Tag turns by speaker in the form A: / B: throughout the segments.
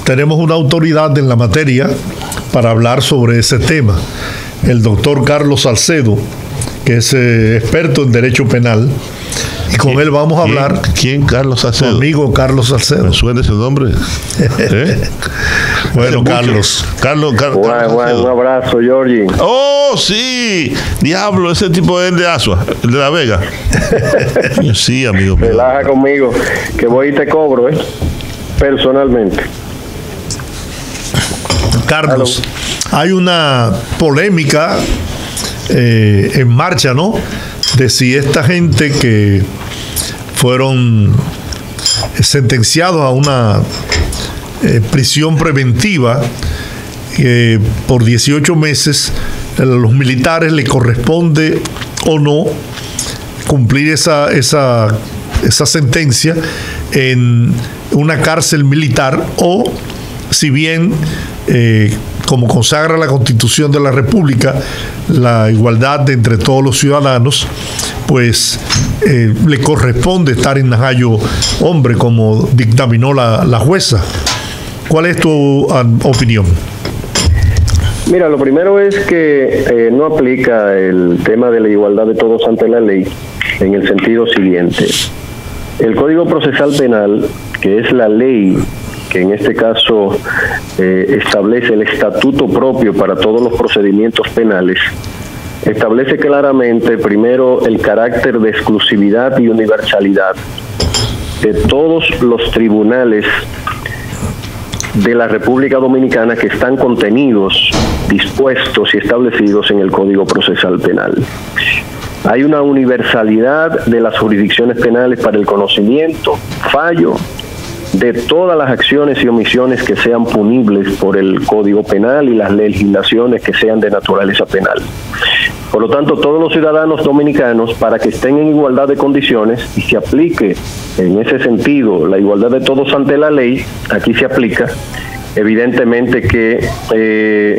A: Tenemos una autoridad en la materia para hablar sobre ese tema, el doctor Carlos Salcedo, que es experto en derecho penal, y con él vamos a hablar.
B: ¿Quién? Carlos Salcedo.
A: Amigo Carlos Salcedo.
B: ¿Me suena ese nombre?
A: Bueno, Carlos.
B: Carlos
C: un abrazo, Georgie.
B: Oh, sí. Diablo, ese tipo es el de Asua, el de La Vega. Sí, amigo mío.
C: Relaja conmigo, que voy y te cobro, personalmente.
A: Carlos, hay una polémica en marcha, ¿no? De si esta gente que fueron sentenciados a una prisión preventiva por 18 meses, a los militares le corresponde o no cumplir esa sentencia en una cárcel militar, o si bien como consagra la Constitución de la República la igualdad entre todos los ciudadanos, pues le corresponde estar en Najayo hombre, como dictaminó la jueza. ¿Cuál es tu opinión?
C: Mira, lo primero es que no aplica el tema de la igualdad de todos ante la ley en el sentido siguiente. El Código Procesal Penal, que es la ley que en este caso establece el estatuto propio para todos los procedimientos penales, establece claramente, primero, el carácter de exclusividad y universalidad de todos los tribunales de la República Dominicana que están contenidos, dispuestos y establecidos en el Código Procesal Penal. Hay una universalidad de las jurisdicciones penales para el conocimiento, fallo de todas las acciones y omisiones que sean punibles por el Código Penal y las legislaciones que sean de naturaleza penal. Por lo tanto, todos los ciudadanos dominicanos, para que estén en igualdad de condiciones y se aplique en ese sentido la igualdad de todos ante la ley, aquí se aplica. Evidentemente que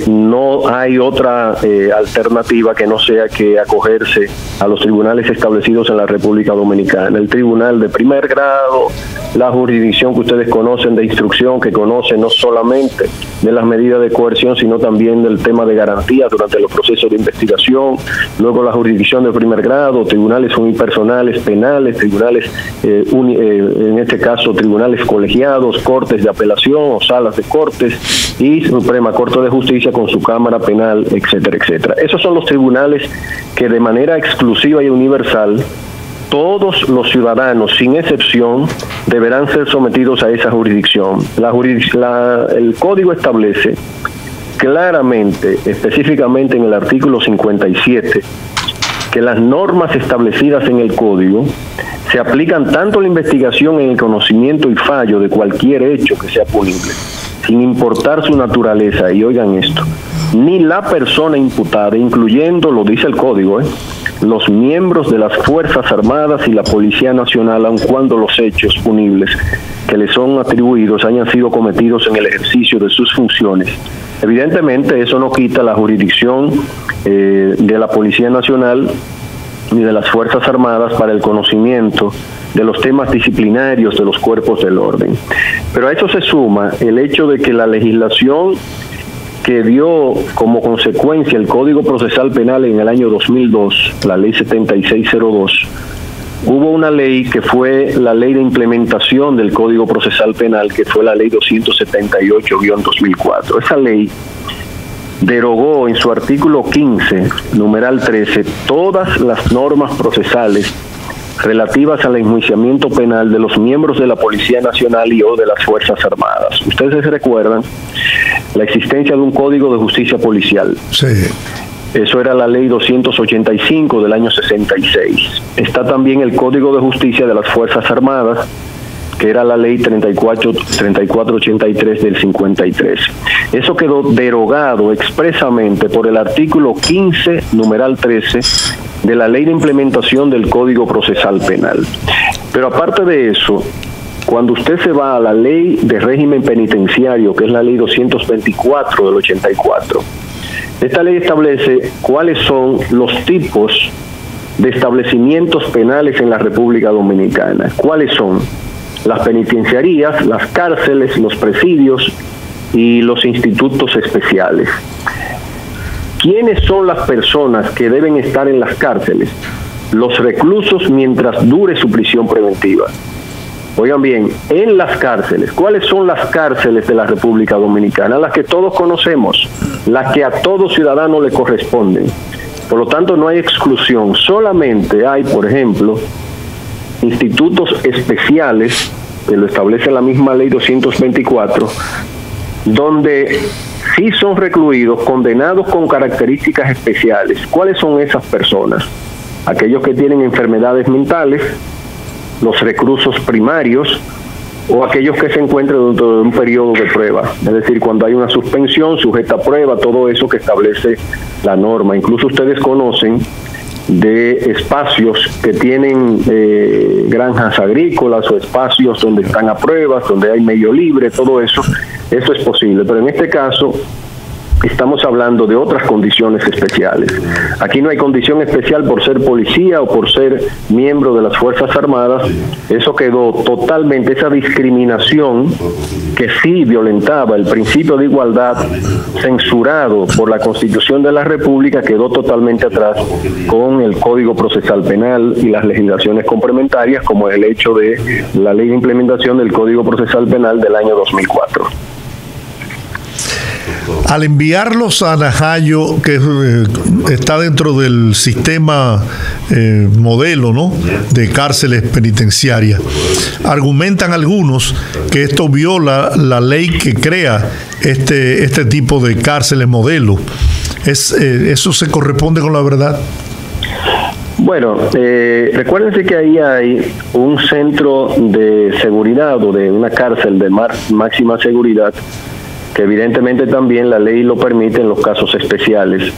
C: no hay otra alternativa que no sea que acogerse a los tribunales establecidos en la República Dominicana. El tribunal de primer grado, la jurisdicción que ustedes conocen de instrucción, que conocen no solamente de las medidas de coerción, sino también del tema de garantía durante los procesos de investigación, luego la jurisdicción de primer grado, tribunales unipersonales penales, tribunales, en este caso, tribunales colegiados, cortes de apelación o salas de cortes y Suprema Corte de Justicia con su Cámara Penal, etcétera, etcétera. Esos son los tribunales que de manera exclusiva y universal todos los ciudadanos, sin excepción, deberán ser sometidos a esa jurisdicción. El Código establece claramente, específicamente en el artículo 57, que las normas establecidas en el Código se aplican tanto a la investigación en el conocimiento y fallo de cualquier hecho que sea punible, sin importar su naturaleza, y oigan esto, ni la persona imputada, incluyendo, lo dice el Código, los miembros de las Fuerzas Armadas y la Policía Nacional, aun cuando los hechos punibles que les son atribuidos hayan sido cometidos en el ejercicio de sus funciones. Evidentemente, eso no quita la jurisdicción de la Policía Nacional ni de las Fuerzas Armadas para el conocimiento de los temas disciplinarios de los cuerpos del orden. Pero a eso se suma el hecho de que la legislación que dio como consecuencia el Código Procesal Penal en el año 2002, la Ley 7602, hubo una ley que fue la ley de implementación del Código Procesal Penal, que fue la Ley 278-2004. Esa ley derogó en su artículo 15, numeral 13, todas las normas procesales relativas al enjuiciamiento penal de los miembros de la Policía Nacional y o de las Fuerzas Armadas. Ustedes se recuerdan la existencia de un Código de Justicia Policial.
A: Sí.
C: Eso era la Ley 285 del año 66. Está también el Código de Justicia de las Fuerzas Armadas, que era la Ley 3483 del 53. Eso quedó derogado expresamente por el artículo 15, numeral 13, de la Ley de Implementación del Código Procesal Penal. Pero aparte de eso, cuando usted se va a la Ley de Régimen Penitenciario, que es la Ley 224 del 84, esta ley establece cuáles son los tipos de establecimientos penales en la República Dominicana. ¿Cuáles son? las penitenciarías, las cárceles, los presidios y los institutos especiales. ¿Quiénes son las personas que deben estar en las cárceles? Los reclusos mientras dure su prisión preventiva. Oigan bien, en las cárceles, ¿cuáles son las cárceles de la República Dominicana? Las que todos conocemos, las que a todo ciudadano le corresponden. Por lo tanto, no hay exclusión, solamente hay, por ejemplo, institutos especiales, que lo establece la misma ley 224, donde sí son recluidos, condenados con características especiales. ¿Cuáles son esas personas? Aquellos que tienen enfermedades mentales, los reclusos primarios, o aquellos que se encuentran dentro de un periodo de prueba, es decir, cuando hay una suspensión sujeta a prueba, todo eso que establece la norma. Incluso ustedes conocen de espacios que tienen granjas agrícolas o espacios donde están a pruebas, donde hay medio libre, todo eso es posible, pero en este caso estamos hablando de otras condiciones especiales. Aquí no hay condición especial por ser policía o por ser miembro de las Fuerzas Armadas. Eso quedó totalmente, esa discriminación que sí violentaba el principio de igualdad, censurado por la Constitución de la República, quedó totalmente atrás con el Código Procesal Penal y las legislaciones complementarias, como el hecho de la Ley de Implementación del Código Procesal Penal del año 2004.
A: Al enviarlos a Najayo, que está dentro del sistema modelo, ¿no?, de cárceles penitenciarias, argumentan algunos que esto viola la ley que crea este tipo de cárceles modelo. ¿Eso se corresponde con la verdad?
C: Bueno, recuérdense que ahí hay un centro de seguridad o de una cárcel de máxima seguridad, que evidentemente también la ley lo permite en los casos especiales.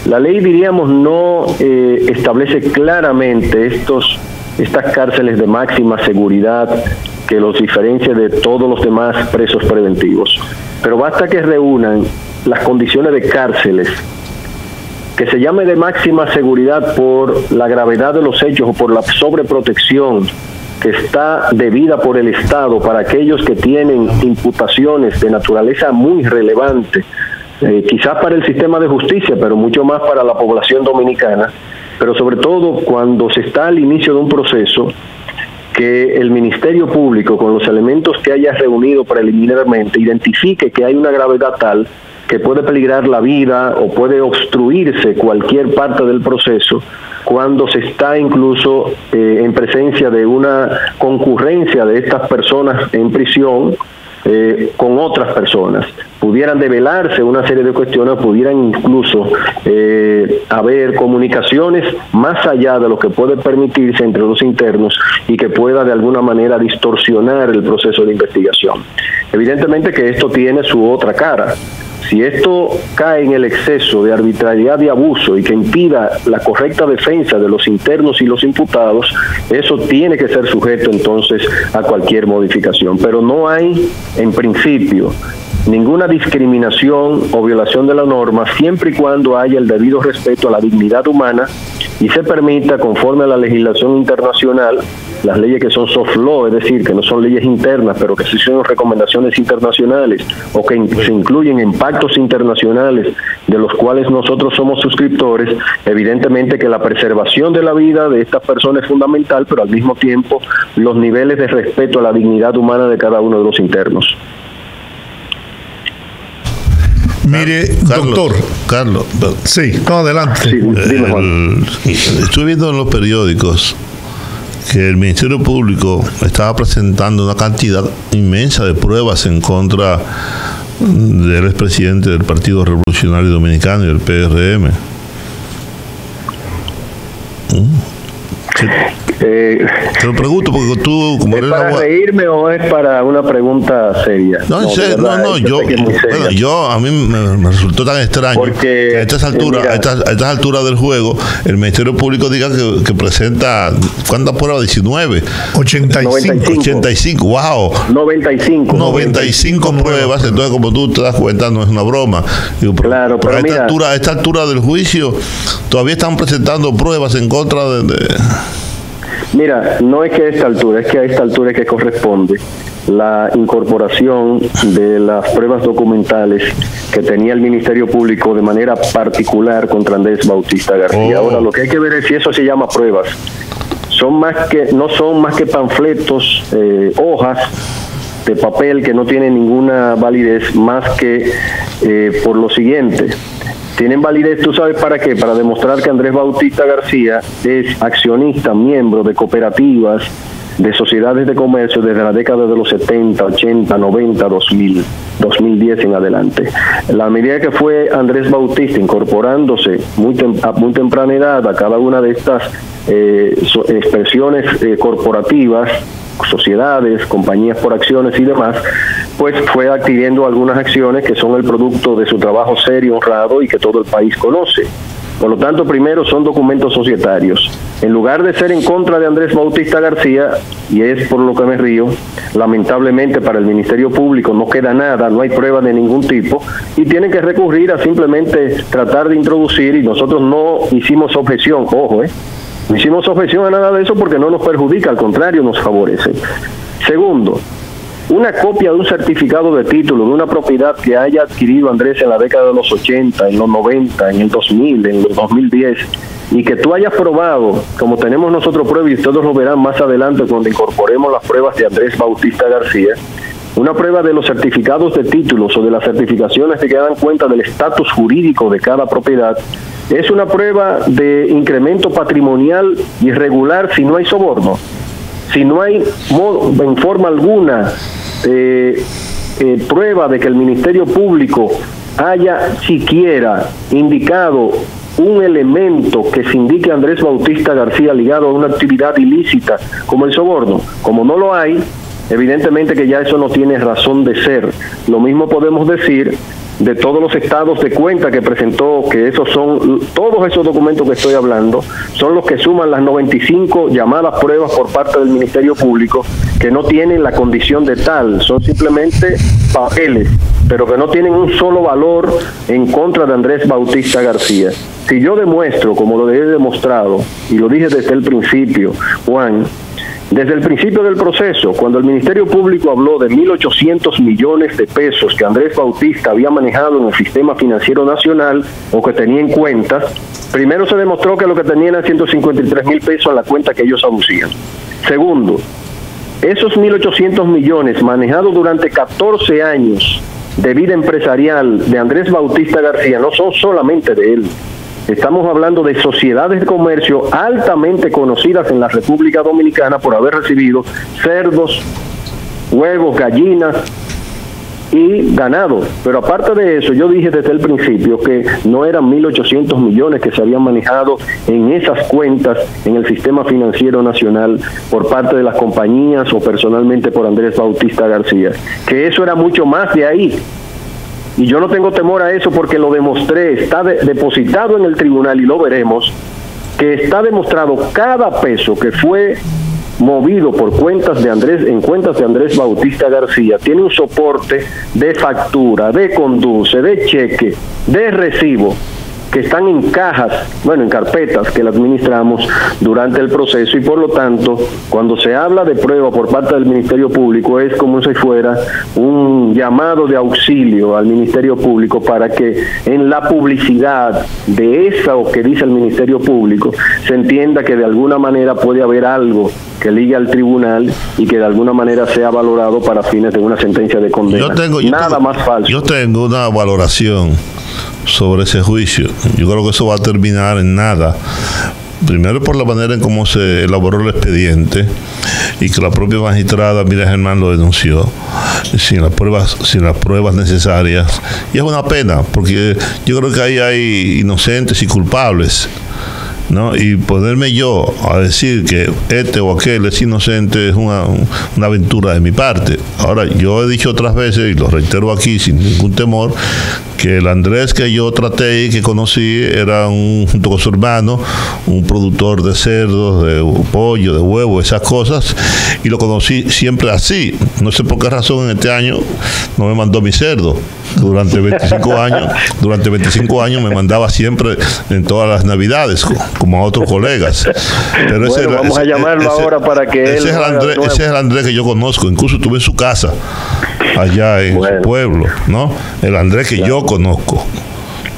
C: La ley, diríamos, no establece claramente estas cárceles de máxima seguridad que los diferencia de todos los demás presos preventivos. Pero basta que reúnan las condiciones de cárceles, que se llame de máxima seguridad por la gravedad de los hechos o por la sobreprotección que está debida por el Estado para aquellos que tienen imputaciones de naturaleza muy relevante, quizás para el sistema de justicia, pero mucho más para la población dominicana, pero sobre todo cuando se está al inicio de un proceso, que el Ministerio Público, con los elementos que haya reunido preliminarmente, identifique que hay una gravedad tal que puede peligrar la vida o puede obstruirse cualquier parte del proceso, cuando se está incluso en presencia de una concurrencia de estas personas en prisión con otras personas. Pudieran develarse una serie de cuestiones, pudieran incluso haber comunicaciones más allá de lo que puede permitirse entre los internos y que pueda de alguna manera distorsionar el proceso de investigación. Evidentemente que esto tiene su otra cara. Si esto cae en el exceso de arbitrariedad y abuso y que impida la correcta defensa de los internos y los imputados, eso tiene que ser sujeto entonces a cualquier modificación. Pero no hay, en principio, ninguna discriminación o violación de la norma, siempre y cuando haya el debido respeto a la dignidad humana y se permita, conforme a la legislación internacional, las leyes que son soft law, es decir, que no son leyes internas, pero que sí son recomendaciones internacionales o que se incluyen en pactos internacionales de los cuales nosotros somos suscriptores. Evidentemente que la preservación de la vida de estas personas es fundamental, pero al mismo tiempo los niveles de respeto a la dignidad humana de cada uno de los internos.
A: Mire, doctor.
B: Carlos.
A: Sí, no, adelante.
C: Sí, dime, Juan.
B: Estuve viendo en los periódicos que el Ministerio Público estaba presentando una cantidad inmensa de pruebas en contra del expresidente del Partido Revolucionario Dominicano y del PRM. Te lo pregunto porque tú, como
C: ¿Es
B: eres
C: para reírme o es para una pregunta seria?
B: Yo a mí me resultó tan extraño
C: porque,
B: que a estas alturas del juego el Ministerio Público diga que presenta, ¿cuántas pruebas? 19.
A: 85.
B: Wow.
C: 95
B: pruebas. Entonces, como tú te das cuenta, no es una broma. Digo,
C: claro,
B: pero a esta altura del juicio todavía están presentando pruebas en contra de...
C: Mira, no es que a esta altura, es que a esta altura es que corresponde la incorporación de las pruebas documentales que tenía el Ministerio Público de manera particular contra Andrés Bautista García. Ahora, lo que hay que ver es si eso se llama pruebas. No son más que panfletos, hojas de papel que no tienen ninguna validez más que por lo siguiente. Tienen validez, ¿tú sabes para qué? Para demostrar que Andrés Bautista García es accionista, miembro de cooperativas, de sociedades de comercio desde la década de los 70, 80, 90, 2000, 2010 en adelante. La medida que fue Andrés Bautista incorporándose a muy temprana edad a cada una de estas expresiones corporativas, sociedades, compañías por acciones y demás, pues fue adquiriendo algunas acciones que son el producto de su trabajo serio, honrado y que todo el país conoce. Por lo tanto, primero son documentos societarios. En lugar de ser en contra de Andrés Bautista García, y es por lo que me río, lamentablemente para el Ministerio Público no queda nada, no hay prueba de ningún tipo, y tienen que recurrir a simplemente tratar de introducir, y nosotros no hicimos objeción, ojo, no hicimos objeción a nada de eso porque no nos perjudica, al contrario, nos favorece. Segundo, una copia de un certificado de título de una propiedad que haya adquirido Andrés en la década de los 80, en los 90, en el 2000, en el 2010, y que tú hayas probado, como tenemos nosotros pruebas, y ustedes lo verán más adelante cuando incorporemos las pruebas de Andrés Bautista García, una prueba de los certificados de títulos o de las certificaciones que dan cuenta del estatus jurídico de cada propiedad, es una prueba de incremento patrimonial irregular si no hay soborno. Si no hay en forma alguna prueba de que el Ministerio Público haya siquiera indicado un elemento que se indique a Andrés Bautista García ligado a una actividad ilícita como el soborno, como no lo hay, evidentemente que ya eso no tiene razón de ser. Lo mismo podemos decir de todos los estados de cuenta que presentó, que esos son, todos esos documentos que estoy hablando, son los que suman las 95 llamadas pruebas por parte del Ministerio Público, que no tienen la condición de tal, son simplemente papeles, pero que no tienen un solo valor en contra de Andrés Bautista García. Si yo demuestro, como lo he demostrado, y lo dije desde el principio, Juan, desde el principio del proceso, cuando el Ministerio Público habló de 1.800 millones de pesos que Andrés Bautista había manejado en el sistema financiero nacional o que tenía en cuentas, primero se demostró que lo que tenían eran 153.000 pesos en la cuenta que ellos aducían. Segundo, esos 1.800 millones manejados durante 14 años de vida empresarial de Andrés Bautista García no son solamente de él. Estamos hablando de sociedades de comercio altamente conocidas en la República Dominicana por haber recibido cerdos, huevos, gallinas y ganado. Pero aparte de eso, yo dije desde el principio que no eran 1.800 millones que se habían manejado en esas cuentas en el sistema financiero nacional por parte de las compañías o personalmente por Andrés Bautista García, que eso era mucho más de ahí. Y yo no tengo temor a eso porque lo demostré, está depositado en el tribunal y lo veremos, que está demostrado cada peso que fue movido por cuentas de Andrés, en cuentas de Andrés Bautista García, tiene un soporte de factura, de conduce, de cheque, de recibo, que están en cajas, bueno, en carpetas que la administramos durante el proceso, y por lo tanto, cuando se habla de prueba por parte del Ministerio Público, es como si fuera un llamado de auxilio al Ministerio Público para que en la publicidad de eso que dice el Ministerio Público se entienda que de alguna manera puede haber algo que ligue al tribunal y que de alguna manera sea valorado para fines de una sentencia de condena. Nada más falso.
B: Yo tengo una valoración sobre ese juicio. Yo creo que eso va a terminar en nada. Primero por la manera en cómo se elaboró el expediente y que la propia magistrada Miriam Germán lo denunció sin las pruebas necesarias. Y es una pena porque yo creo que ahí hay inocentes y culpables, ¿no? Y ponerme yo a decir que este o aquel es inocente es una aventura de mi parte. Ahora, yo he dicho otras veces, y lo reitero aquí sin ningún temor, que el Andrés que yo traté y que conocí era junto con su hermano, un productor de cerdos, de pollo, de huevo, esas cosas, y lo conocí siempre así. No sé por qué razón en este año no me mandó mi cerdo. Durante 25 años me mandaba siempre en todas las Navidades, como a otros colegas. Pero
C: bueno, vamos a llamarlo ahora para que él...
B: Ese es el Andrés que yo conozco. Incluso estuve en su casa, allá en su pueblo, ¿no? El Andrés que yo conozco.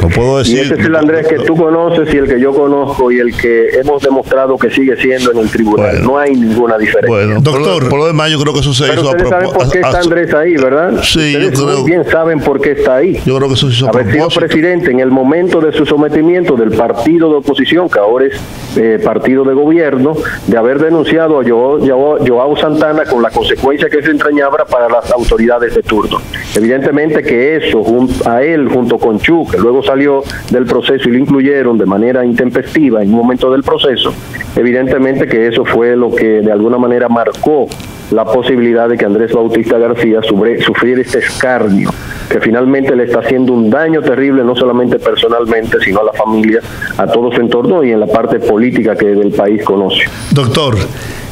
B: No puedo decir,
C: y ese es el Andrés que tú conoces y el que yo conozco y el que hemos demostrado que sigue siendo en el tribunal. Bueno, no hay ninguna diferencia.
B: Bueno,
A: doctor,
B: por lo demás yo creo que eso se hizo a
C: propósito. Saben por qué está Andrés ahí, ¿verdad?
B: Sí,
C: ustedes
B: yo creo.
C: Muy bien saben por qué está ahí.
B: Yo creo que eso se hizo a propósito.
C: Haber sido presidente en el momento de su sometimiento del partido de oposición, que ahora es partido de gobierno, de haber denunciado a Joao Santana con la consecuencia que se entrañaba para las autoridades de turno. Evidentemente que eso, a él junto con Chu, que luego salió del proceso y lo incluyeron de manera intempestiva en un momento del proceso, evidentemente que eso fue lo que de alguna manera marcó la posibilidad de que Andrés Bautista García sufriera este escarnio, que finalmente le está haciendo un daño terrible, no solamente personalmente, sino a la familia, a todo su entorno y en la parte política que del país conoce.
A: Doctor,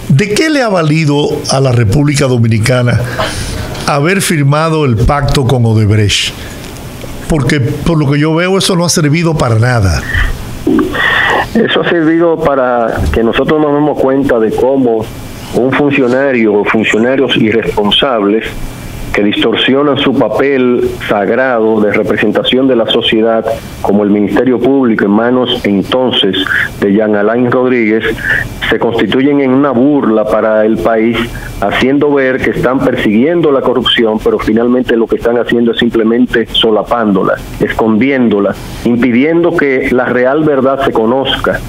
A: ¿de qué le ha valido a la República Dominicana haber firmado el pacto con Odebrecht? Porque por lo que yo veo eso no ha servido para nada.
C: Eso ha servido para que nosotros nos demos cuenta de cómo un funcionario o funcionarios irresponsables que distorsionan su papel sagrado de representación de la sociedad, como el Ministerio Público en manos entonces de Jean Alain Rodríguez, se constituyen en una burla para el país, haciendo ver que están persiguiendo la corrupción, pero finalmente lo que están haciendo es simplemente solapándola, escondiéndola, impidiendo que la real verdad se conozca,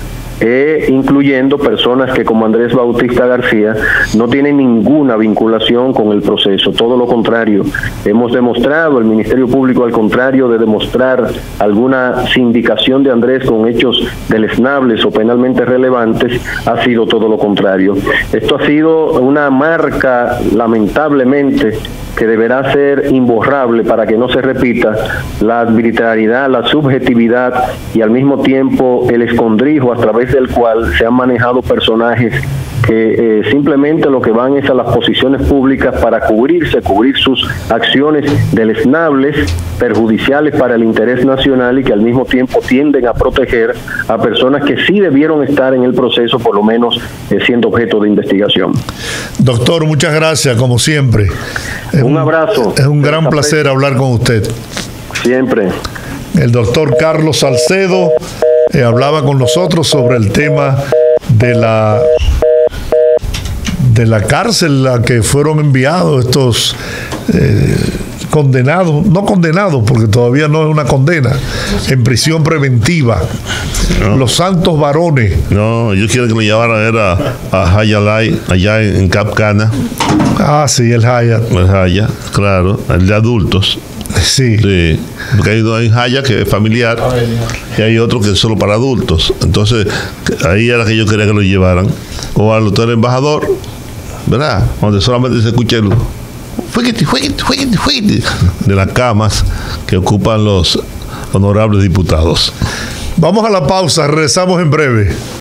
C: incluyendo personas que como Andrés Bautista García no tienen ninguna vinculación con el proceso, todo lo contrario. Hemos demostrado, el Ministerio Público al contrario de demostrar alguna sindicación de Andrés con hechos deleznables o penalmente relevantes, ha sido todo lo contrario. Esto ha sido una marca, lamentablemente, que deberá ser imborrable para que no se repita la arbitrariedad, la subjetividad y al mismo tiempo el escondrijo a través del cual se han manejado personajes que simplemente lo que van es a las posiciones públicas para cubrir sus acciones deleznables, perjudiciales para el interés nacional y que al mismo tiempo tienden a proteger a personas que sí debieron estar en el proceso, por lo menos siendo objeto de investigación.
A: Doctor, muchas gracias, como siempre.
C: Un abrazo.
A: Es un gran placer hablar con usted.
C: Siempre.
A: El doctor Carlos Salcedo hablaba con nosotros sobre el tema de la cárcel a que fueron enviados estos condenados, no condenados porque todavía no es una condena, en prisión preventiva. No. Los santos varones.
B: No, yo quiero que lo llevaran a Hayalay, allá en Cap Cana.
A: Ah, sí, el Haya.
B: El Haya, claro, el de adultos.
A: Sí.
B: Sí, porque hay Haya que es familiar y hay otro que es solo para adultos. Entonces, ahí era que yo quería que lo llevaran. O al hotel embajador, ¿verdad? Donde solamente se escucha el de las camas que ocupan los honorables diputados.
A: Vamos a la pausa, regresamos en breve.